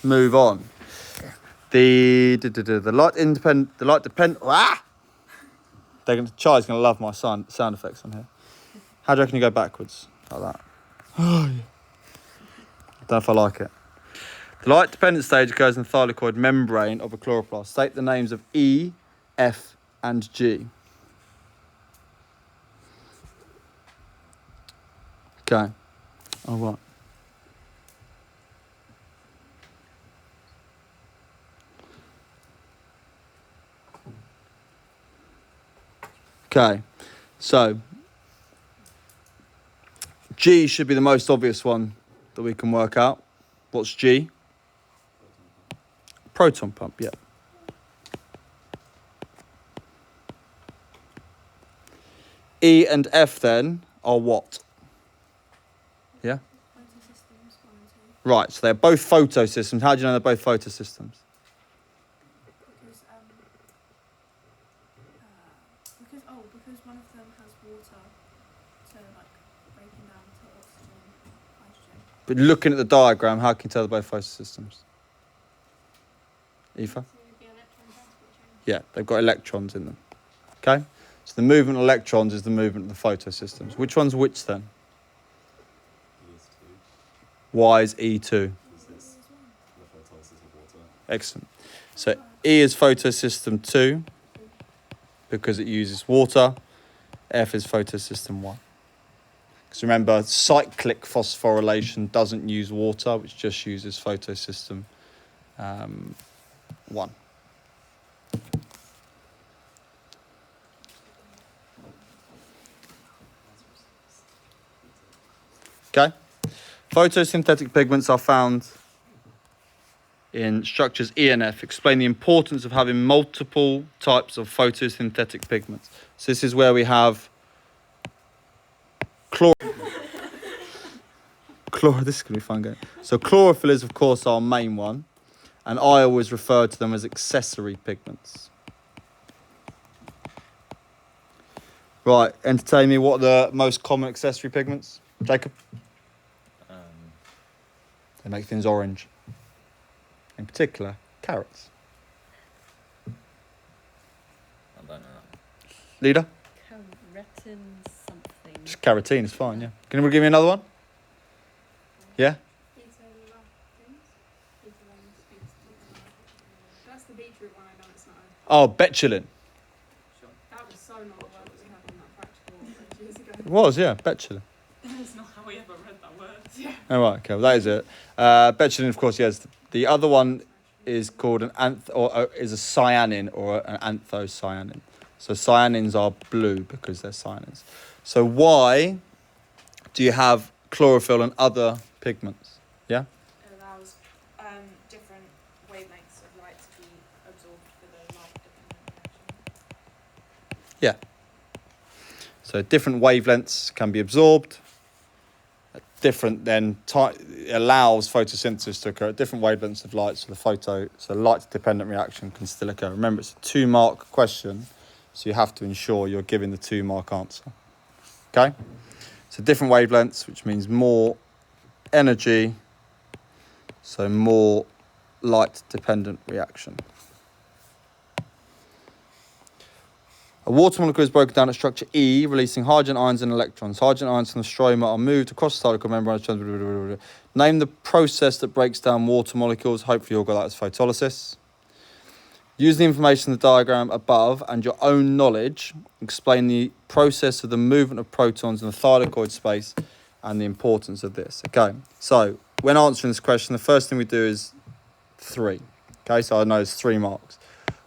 move on. The light depend. Charlie's gonna love my sound effects on here. How do you reckon you go backwards like that? I don't know if I like it. The light dependent stage occurs in the thylakoid membrane of a chloroplast. State the names of E, F, and G. Okay. All right. Okay, so G should be the most obvious one that we can work out. What's G? Proton pump, yeah. E and F then are what? Yeah? Photosystems, 1 and 2. Right, so they're both photosystems. How do you know they're both photosystems? Because one of them has water to breaking down to oxygen, hydrogen. But looking at the diagram, how can you tell they're both photosystems? Aoife? Yeah, they've got electrons in them. Okay? So the movement of electrons is the movement of the photosystems. Which one's which then? Why is E2? Excellent. So E is photosystem 2 because it uses water. F is photosystem 1. Because remember, cyclic phosphorylation doesn't use water, which just uses photosystem 1. Okay? Photosynthetic pigments are found in structures E and F. Explain the importance of having multiple types of photosynthetic pigments. So this is where we have this is going to be fun, guys. So chlorophyll is, of course, our main one. And I always refer to them as accessory pigments. Right, entertain me. What are the most common accessory pigments? Jacob? They make things orange. In particular, carrots. I don't know. Leader? Keratin something. Just carotene is fine, yeah. Can you give me another one? Yeah? That's the beetroot one, I know it's not. Oh, betulin. That was so not the word that we had in that practical years ago. It was, yeah, betulin. That's not how we ever read that word. Yeah. Oh, right, okay, well, that is it. Betulin, of course, yes. The other one is called is a cyanin or an anthocyanin. So cyanins are blue because they're cyanins. So why do you have chlorophyll and other pigments? Yeah? It allows different wavelengths of light to be absorbed for the light-dependent reaction. Yeah. So different wavelengths can be absorbed. Different then allows photosynthesis to occur at different wavelengths of light, so light-dependent reaction can still occur. Remember, it's a 2-mark question, so you have to ensure you're giving the 2-mark answer. Okay? So different wavelengths, which means more energy, so more light-dependent reaction. A water molecule is broken down at structure E, releasing hydrogen ions and electrons. Hydrogen ions from the stroma are moved across the thylakoid membrane. Name the process that breaks down water molecules. Hopefully you all got that as photolysis. Use the information in the diagram above and your own knowledge. Explain the process of the movement of protons in the thylakoid space and the importance of this. Okay, so when answering this question, the first thing we do is 3. Okay, so I know it's 3 marks.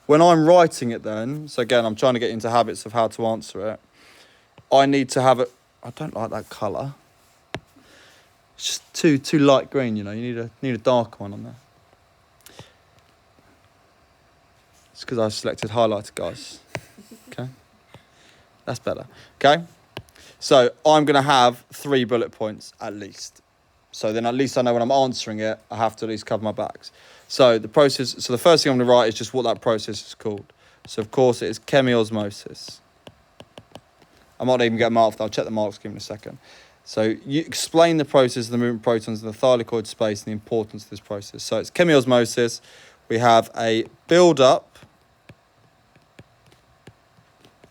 When I'm writing it then, so again, I'm trying to get into habits of how to answer it. I need to have it. I don't like that colour. It's just too light green, you know. You need a darker one on there. It's because I selected highlighter, guys. Okay, that's better. Okay, so I'm going to have 3 bullet points at least. So then at least I know when I'm answering it, I have to at least cover my backs. So the process. So the first thing I'm going to write is just what that process is called. So of course it is chemiosmosis. I might even get marked. I'll check the marks. Give me a second. So you explain the process of the movement of protons in the thylakoid space and the importance of this process. So it's chemiosmosis. We have a build-up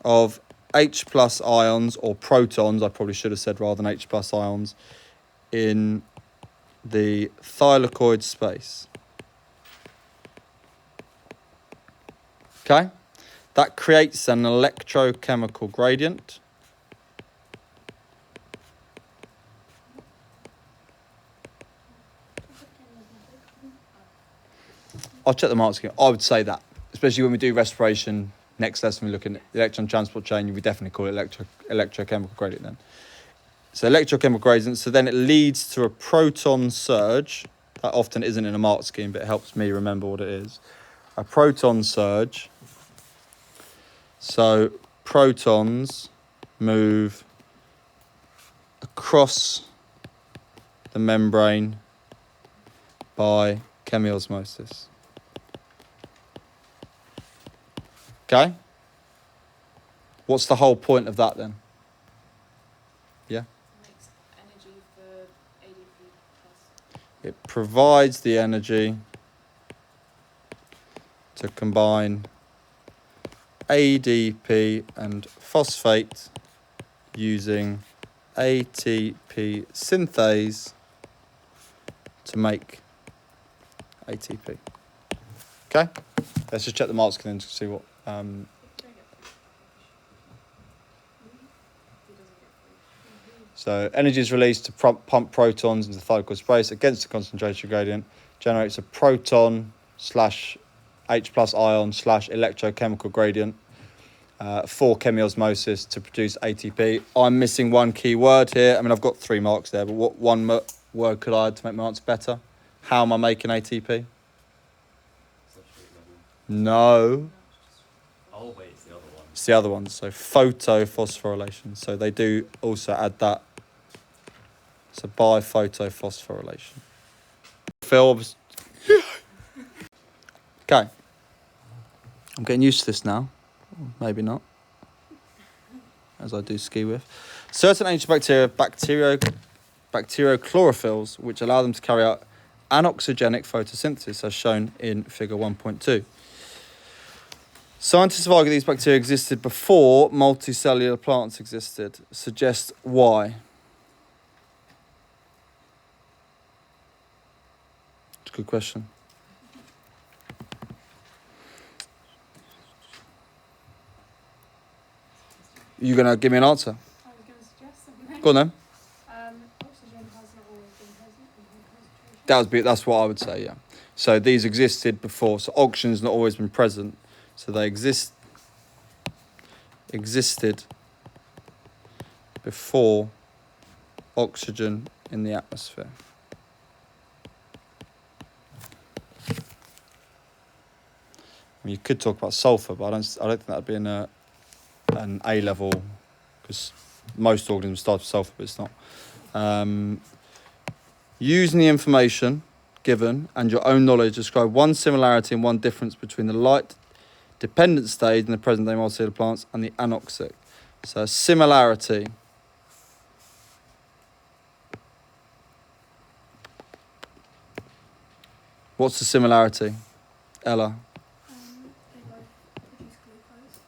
of H plus ions, or protons, I probably should have said, rather than H plus ions, in the thylakoid space. Okay? That creates an electrochemical gradient. I'll check the marks again. I would say that, especially when we do respiration. Next lesson, we look at the electron transport chain. We definitely call it electrochemical gradient then. So electrochemical gradient. So then it leads to a proton surge. That often isn't in a mark scheme, but it helps me remember what it is. A proton surge. So protons move across the membrane by chemiosmosis. Okay? What's the whole point of that then? Yeah? Makes energy for ADP plus. It provides the energy to combine ADP and phosphate using ATP synthase to make ATP. Okay? Let's just check the marks again to see what... So energy is released to pump protons into the thylakoid space against the concentration gradient, generates a proton slash H plus ion slash electrochemical gradient for chemiosmosis to produce ATP. I'm missing one key word here. I mean, I've got 3 marks there, but what one word could I add to make my answer better? How am I making ATP? No. Oh, wait, it's the other one. It's the other one. So photophosphorylation. So they do also add that. So by photophosphorylation. Phil, okay. I'm getting used to this now. Maybe not. As I do ski with. Certain ancient bacteriochlorophylls, which allow them to carry out anoxygenic photosynthesis, as shown in figure 1.2. Scientists have argued these bacteria existed before multicellular plants existed. Suggest why? It's a good question. You going to give me an answer? I was going to suggest something. Go on then. Oxygen has not always been present in high concentration. That's what I would say, yeah. So these existed before. So oxygen's not always been present. So they existed before oxygen in the atmosphere. I mean, you could talk about sulfur, but I don't think that'd be an A level, because most organisms start with sulfur, but it's not. Using the information given and your own knowledge, describe one similarity and one difference between the light-dependent stage in the present-day multicellular plants and the anoxic. So similarity. What's the similarity, Ella? They both produce glucose.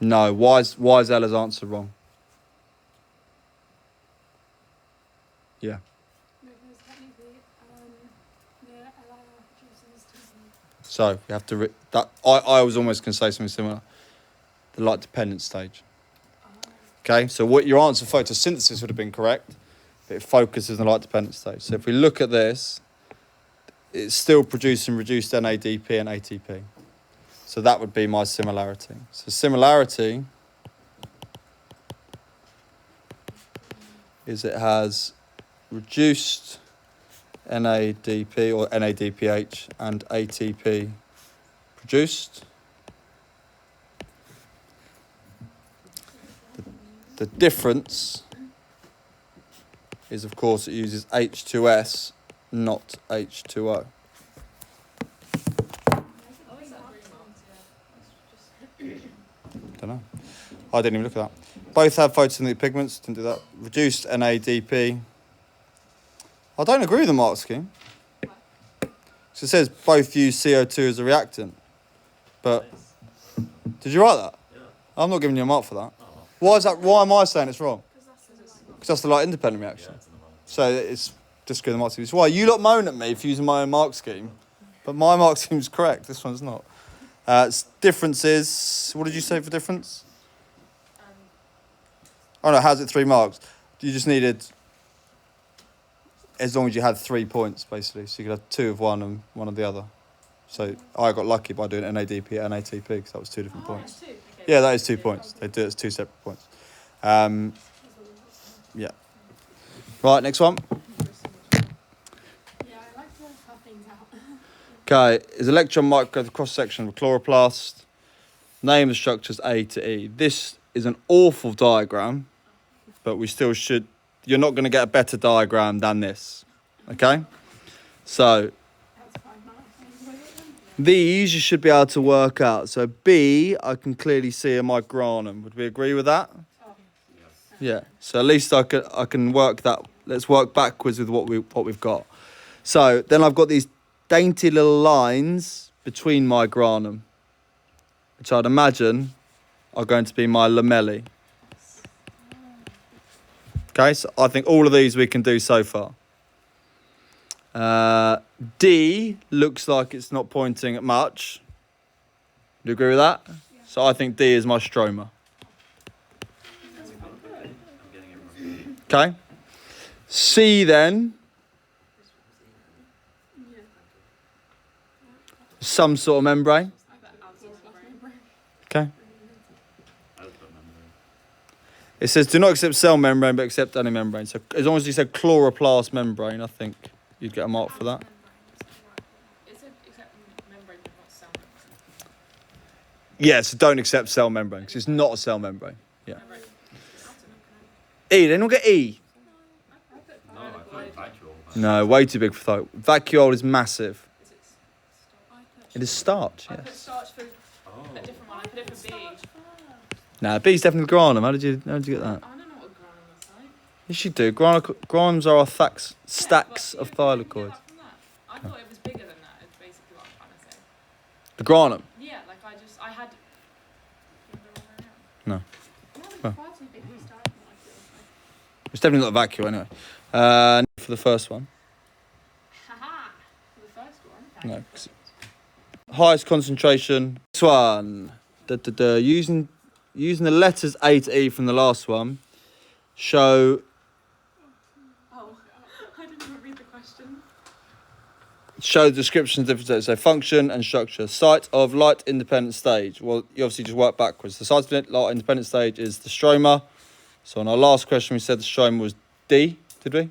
No. Why is Ella's answer wrong? Yeah. Because technically, the LIR produces TP. So you have to I was almost going to say something similar. The light dependent stage. Okay, so what your answer photosynthesis would have been correct, but it focuses on the light dependent stage. So if we look at this, it's still producing reduced NADP and ATP. So that would be my similarity. So similarity is it has reduced NADP or NADPH and ATP produced. The difference is, of course, it uses H2S, not H2O. Don't know. I didn't even look at that. Both have photosynthetic pigments. Didn't do that. Reduced NADP. I don't agree with the mark scheme. So it says both use CO2 as a reactant. But did you write that? Yeah. I'm not giving you a mark for that. Oh. Why is that? Why am I saying it's wrong? Because Because that's the light independent Yeah, reaction. it's in the mark. So it's just good the mark scheme. It's why you lot moan at me for using my own mark scheme, but my mark scheme's correct. This one's not. Differences. What did you say for difference? Oh no, how's it 3 marks? You just needed, as long as you had 3 points basically, so you could have 2 of one and 1 of the other. So I got lucky by doing NADP and NATP because that was 2 different points. Yeah, that is 2 points. They do it as 2 separate points. Yeah. Right, next one. Yeah, I like to have things out. Okay, is electron micrograph cross section of a chloroplast. Name of structures A to E. This is an awful diagram, but we still should. You're not going to get a better diagram than this. Okay, so That's 5 marks. these you should be able to work out. So B, I can clearly see a micronum. Would we agree with that? Yes. Yeah. So at least I can work that. Let's work backwards with what we've got. So then I've got these dainty little lines between my granum, which I'd imagine are going to be my lamellae. Okay, so I think all of these we can do so far. D looks like it's not pointing at much. Do you agree with that? Yeah. So I think D is my stroma. I'm getting it wrong. Okay. C then, Yeah. some sort of membrane. Okay. I would put membrane. It says do not accept cell membrane, but accept any membrane. So as long as you said chloroplast membrane, I think you'd get a mark for that. It's except membrane, but not cell membrane. Yeah, so don't accept cell membrane because it's not a cell membrane. Yeah. Membrane. E, then we'll get E. No, I put vacuole. No, way too big for thought. Vacuole is massive. Is it starch? It is starch, I put yes. starch for Oh. a different one. I put it for B. Nah, B's definitely granum. How did you get that? I don't know what a granum looks like. Yes, you do. Granums are our stacks Yeah, of but you can get thylakoids. that from that. I thought it was bigger than that. Is basically what I'm trying to say. The granum. Yeah, like I had. No. Yeah, far too big to start from, I feel. It's definitely not a vacuole anyway. For the first one. Haha. For the first one. No. Highest concentration. This one. Using the letters A to E from the last one. Show Oh, I didn't even read the question. the descriptions of different states. So function and structure. Site of light independent stage. Well, you obviously just work backwards. The site of light independent stage is the stroma. So on our last question we said the stroma was D, did we? Yes.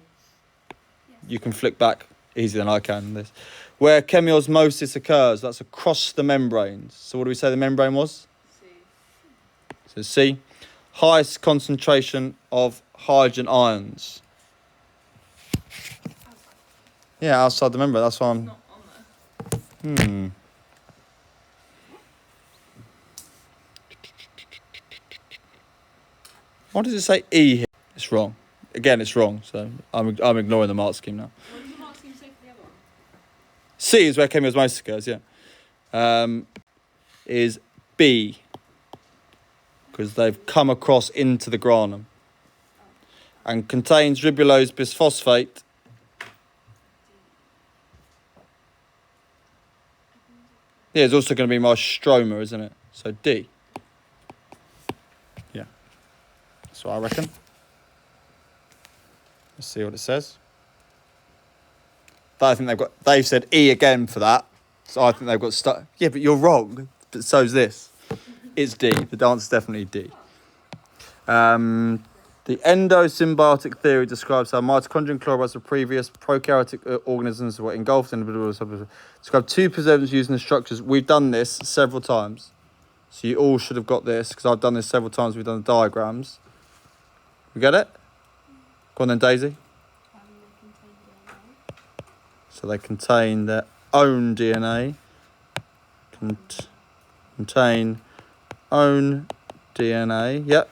You can flick back easier than I can in this. Where chemiosmosis occurs, that's across the membranes. So what do we say the membrane was? C. So C. Highest concentration of hydrogen ions. Yeah, outside the membrane. That's why I'm. Not on there. Why does it say E here? It's wrong. Again, it's wrong. So I'm ignoring the mark scheme now. What did the mark scheme say for the other one? C is where chemiosmosis occurs. Yeah. Is B because they've come across into the granum and contains ribulose bisphosphate. Yeah, it's also going to be my stroma, isn't it? So D. Yeah. That's what I reckon. Let's see what it says. But I think they've said E again for that. So I think they've got stuck. Yeah, but you're wrong. But so's this. It's D. The answer's definitely D. The endosymbiotic theory describes how mitochondrial chloroplasts of previous prokaryotic organisms were engulfed in describe 2 preservatives used in the structures. We've done this several times. So you all should have got this because I've done this several times. We've done the diagrams. You get it? Go on then, Daisy. So they contain their own DNA. Contain own DNA. Yep.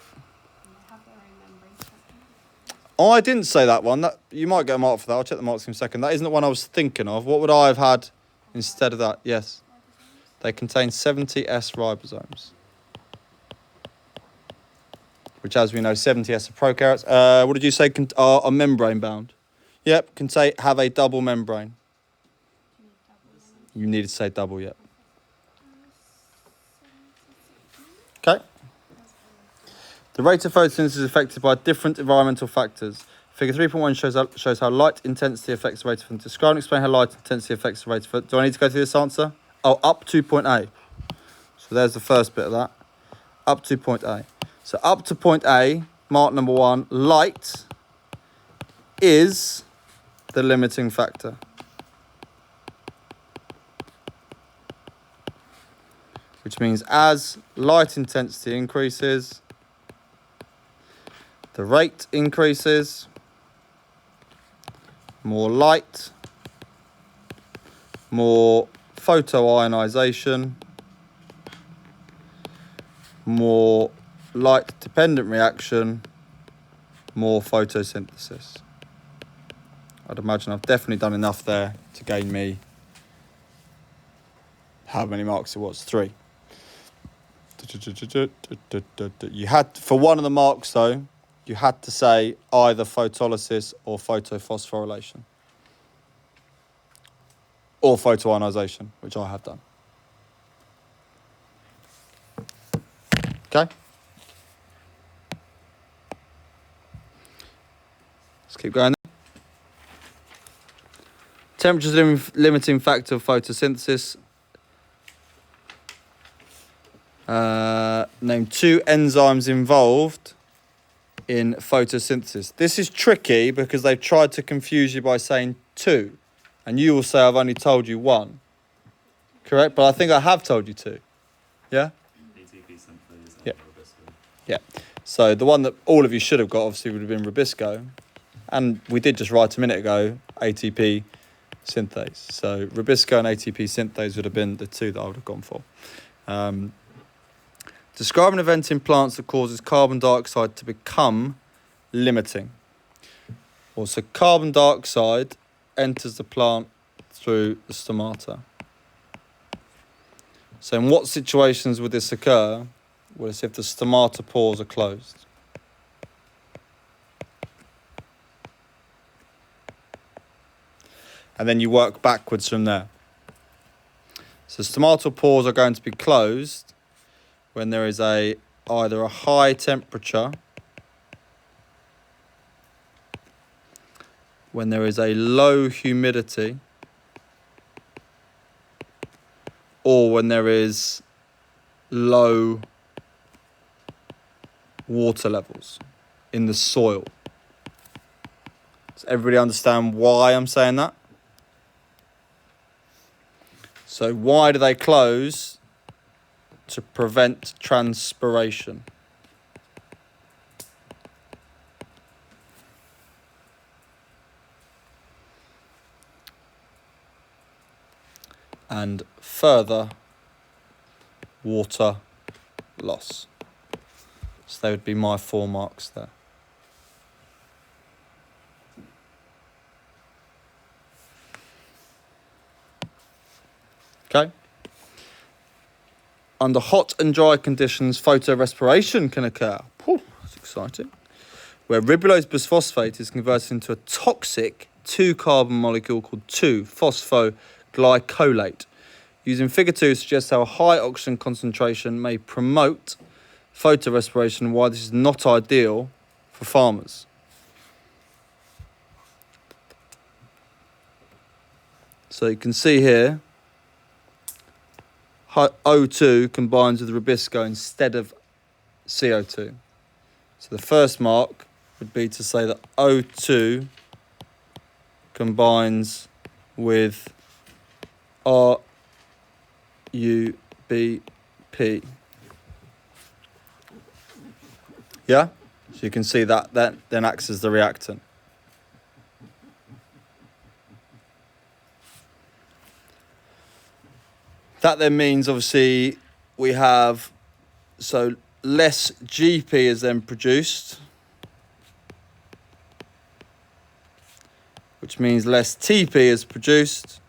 Oh, I didn't say that one. That you might get a mark for that. I'll check the marks in a second. That isn't the one I was thinking of. What would I have had instead of that? Yes. They contain 70S ribosomes. Which, as we know, 70S are prokaryotes. What did you say? Are membrane bound? Yep, have a double membrane. You needed to say double, yep. Okay. The rate of photosynthesis is affected by different environmental factors. Figure 3.1 shows how light intensity affects the rate of photosynthesis. Describe and explain how light intensity affects the rate of photosynthesis. Do I need to go through this answer? Oh, up to point A. So there's the first bit of that. Up to point A. So up to point A, mark number 1, light is the limiting factor. Which means as light intensity increases, the rate increases, more light, more photoionization, more light-dependent reaction, more photosynthesis. I'd imagine I've definitely done enough there to gain me how many marks it was? 3. You had, for one of the marks though, you had to say either photolysis or photophosphorylation. Or photoionization, which I have done. Okay? Let's keep going then. Temperature is a limiting factor of photosynthesis. Name 2 enzymes involved in photosynthesis. This is tricky because they've tried to confuse you by saying 2. And you will say I've only told you 1. Correct? But I think I have told you 2. Yeah? ATP synthase and Yep. Rubisco. Yeah. So the one that all of you should have got obviously would have been Rubisco. And we did just write a minute ago ATP synthase. So Rubisco and ATP synthase would have been the 2 that I would have gone for. Describe an event in plants that causes carbon dioxide to become limiting. Well, so carbon dioxide enters the plant through the stomata. So in what situations would this occur? Well, it's if the stomata pores are closed. And then you work backwards from there. So stomatal pores are going to be closed when there is either a high temperature, when there is a low humidity, or when there is low water levels in the soil. Does everybody understand why I'm saying that? So why do they close? To prevent transpiration. And further water loss. So they would be my 4 marks there. Okay. Under hot and dry conditions, photorespiration can occur. Whew, that's exciting. Where ribulose bisphosphate is converted into a toxic 2-carbon molecule called 2-phosphoglycolate. Using figure 2 suggests how a high oxygen concentration may promote photorespiration and why this is not ideal for farmers. So you can see here, O2 combines with Rubisco instead of CO2. So the first mark would be to say that O2 combines with RUBP. Yeah? So you can see that then acts as the reactant. That then means, obviously, we have, so less GP is then produced. which means less TP is produced,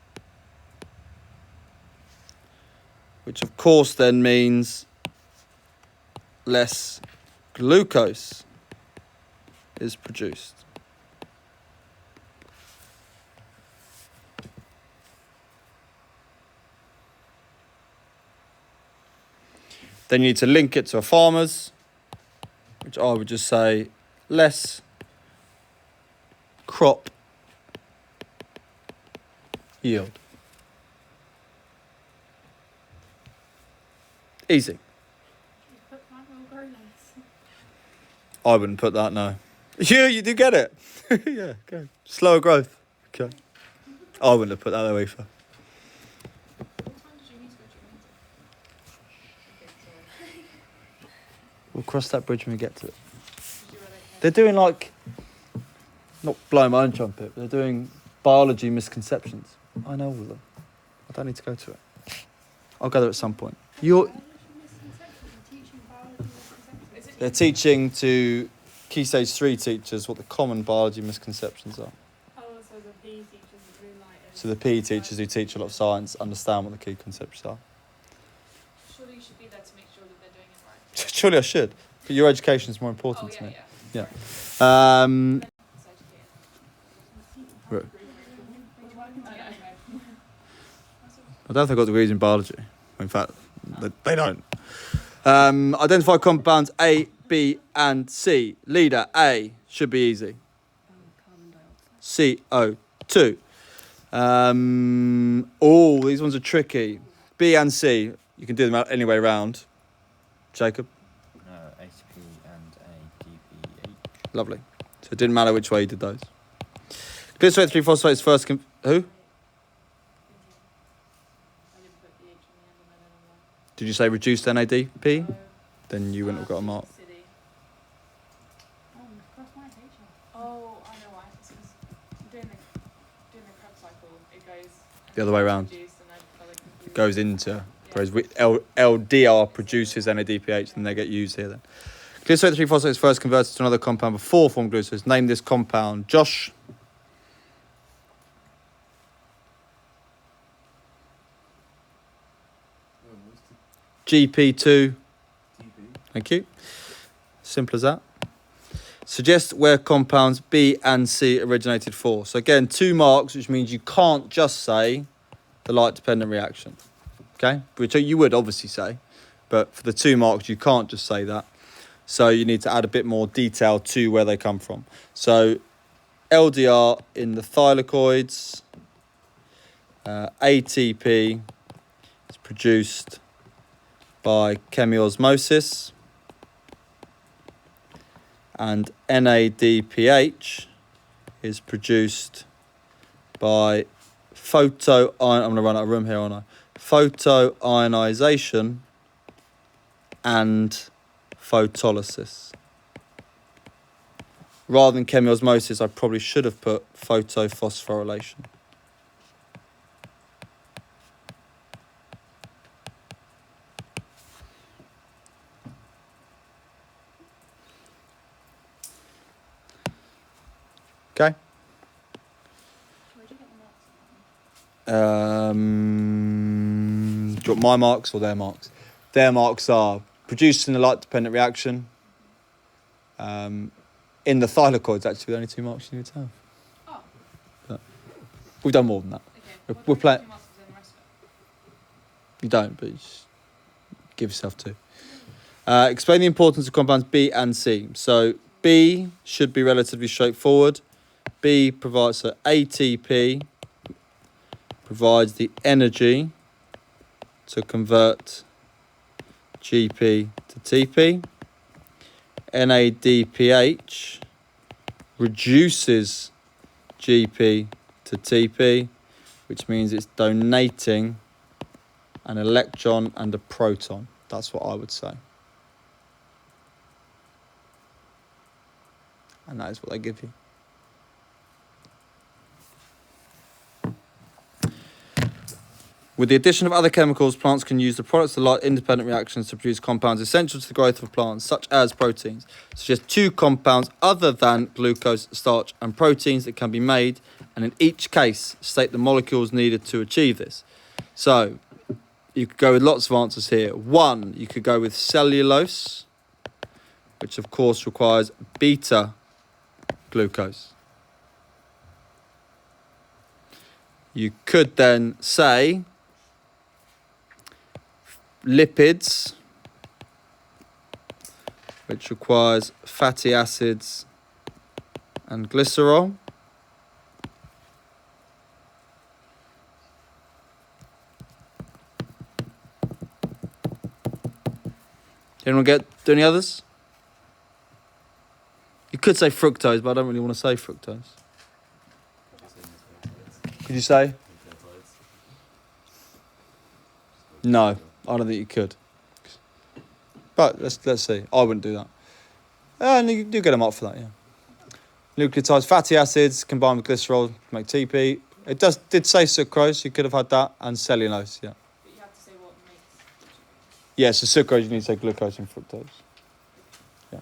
which of course then means less glucose is produced. Then you need to link it to a farmer's, which I would just say less crop yield. Easy. But plant will grow less. I wouldn't put that, no. You do get it. Yeah, okay. Slower growth. Okay. I wouldn't have put that there either. What time did you need to go to your meeting? We'll cross that bridge when we get to it. They're doing like, not blowing my own trumpet, but they're doing biology misconceptions. I know all of them. I don't need to go to it. I'll go there at some point. Biology misconceptions, teaching biology misconceptions. They're teaching to Key Stage 3 teachers what the common biology misconceptions are. Oh, so the PE teachers are really like So the PE teachers who teach a lot of science understand what the key concepts are. Surely you should be there to make sure that they're doing it right. Surely I should, but your education is more Oh, important to yeah, me. yeah. Yeah. It's educated. Right. I know. I don't think they've got degrees in biology. In fact, they don't. Identify compounds A, B, and C. Leader A should be easy. Carbon dioxide. CO2. Oh, these ones are tricky. B and C, you can do them any way round. Jacob, HP and ADPH. lovely. So it didn't matter which way you did those. Glycerate 3-phosphate is first. Who? I didn't put the H on the end of my name. Did you say reduced NADP? Then you wouldn't have got a mark. City. Oh, cross my teacher. Oh, I know why. It's 'cause doing the Krebs cycle, it goes The other way around. reduced and I felt like confused. Goes into. Yeah. Whereas LDR produces NADPH and they get used here then. Glycerate 3-phosphate is first converted to another compound before formed glucose. Name this compound. Josh. GP2. Thank you. Simple as that. Suggest where compounds B and C originated for. So again, 2 marks, which means you can't just say the light-dependent reaction. Okay? Which you would obviously say. But for the 2 marks, you can't just say that. So you need to add a bit more detail to where they come from. So LDR in the thylakoids. ATP is produced by chemiosmosis. And NADPH is produced by I'm going to run out of room here, aren't I? Photoionization and photolysis. Rather than chemiosmosis, I probably should have put photophosphorylation. Okay. Where'd you get the marks? Do you want my marks or their marks? Their marks are produced in a light-dependent reaction. In the thylakoids, actually, the only 2 marks you need to have. Oh, But we've done more than that. okay. We're playing. 2 marks was in the rest of it. You don't, but you just give yourself 2. Explain the importance of compounds B and C. So B should be relatively straightforward. B provides, so ATP provides the energy to convert GP to TP. NADPH reduces GP to TP, which means it's donating an electron and a proton. That's what I would say. And that is what they give you. With the addition of other chemicals, plants can use the products of light-independent reactions to produce compounds essential to the growth of plants, such as proteins. Suggest 2 compounds other than glucose, starch, and proteins that can be made And in each case, state the molecules needed to achieve this. So you could go with lots of answers here. 1, you could go with cellulose, which of course requires beta glucose. You could then say lipids, which requires fatty acids and glycerol. Anyone do any others? You could say fructose, but I don't really want to say fructose. Could you say? No, I don't think you could. But let's see. I wouldn't do that. And you do get them up for that, yeah. Nucleotides, fatty acids combined with glycerol to make TP. It did say sucrose. You could have had that, and cellulose, yeah. But you have to say what makes. Yeah, so sucrose, you need to say glucose and fructose. Yeah.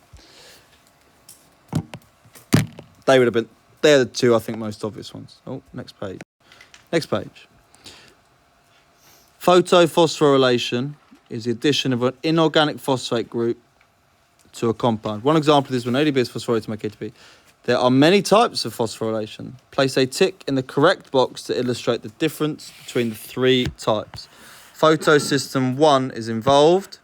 They would have been, they're the two, I think, most obvious ones. Oh, next page. Next page. Photophosphorylation is the addition of an inorganic phosphate group to a compound. One example of this when ADP is phosphorylated to make ATP. There are many types of phosphorylation. Place a tick in the correct box to illustrate the difference between the 3 types. Photosystem 1 is involved.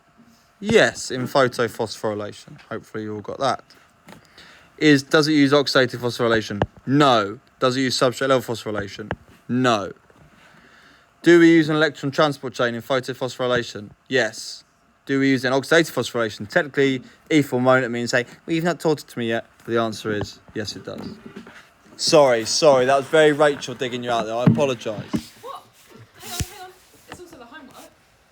Yes, in photophosphorylation. Hopefully you all got that. Does it use oxidative phosphorylation? No. Does it use substrate level phosphorylation? No. Do we use an electron transport chain in photophosphorylation? Yes. Do we use an oxidative phosphorylation? Technically, Ethan will moan at me and say, well, you've not taught it to me yet. But the answer is, yes, it does. Sorry. That was very Rachel digging you out there. I apologise. What? Hang on. It's also the homework.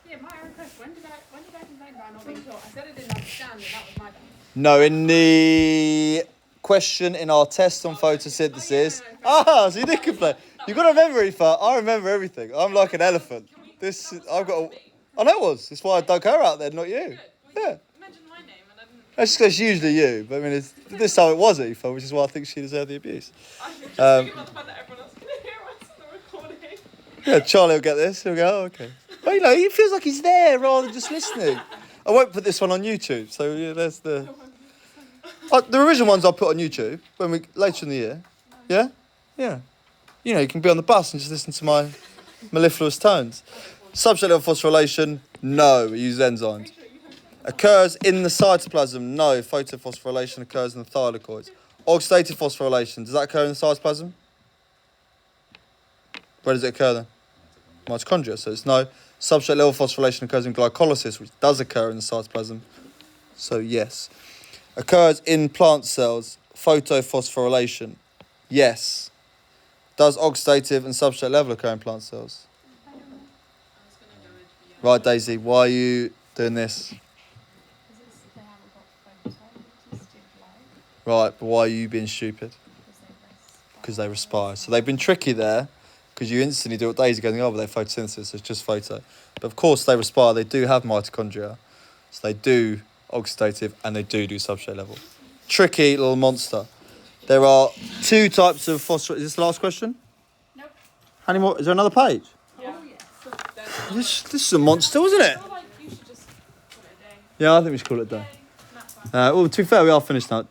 Yeah, my request. When did I complain about not being taught? I said I didn't understand, and that was my bad. No, in the question in our test on photosynthesis. So you did complain. You've got to remember, Aoife, I remember everything. I'm like an elephant. I've got I know it was. That's why I dug her out there, not you. Good. Yeah. You mentioned my name and I didn't. That's just 'cause it's usually you. But I mean, this time it was Aoife, which is why I think she deserved the abuse. I was just thinking about the fact that everyone else can hear us on the recording. Yeah, Charlie will get this. He'll go, oh, okay. Well, he feels like he's there rather than just listening. I won't put this one on YouTube. So yeah, there's the revision ones I'll put on YouTube later in the year. Yeah? Yeah. You can be on the bus and just listen to my mellifluous tones. Substrate level phosphorylation, no, it uses enzymes. Occurs in the cytoplasm, no, photophosphorylation occurs in the thylakoids. Oxidative phosphorylation, does that occur in the cytoplasm? Where does it occur then? Mitochondria, so it's no. Substrate level phosphorylation occurs in glycolysis, which does occur in the cytoplasm, so yes. Occurs in plant cells, photophosphorylation, yes. Does oxidative and substrate level occur in plant cells? Right, Daisy, why are you doing this? They haven't got photosynthesis. Right, but why are you being stupid? Because they respire. So they've been tricky there, because you instantly do what Daisy going, oh, but they're photosynthesis, so it's just photo. But of course they respire, they do have mitochondria, so they do oxidative and they do substrate level. Tricky little monster. There are 2 types of phosphorus. Is this the last question? Nope. How many more? Is there another page? Yeah. This is a monster, wasn't it? I feel like you should just call it a day. Yeah, I think we should call it a day. That's fine. Well, to be fair, we are finished now.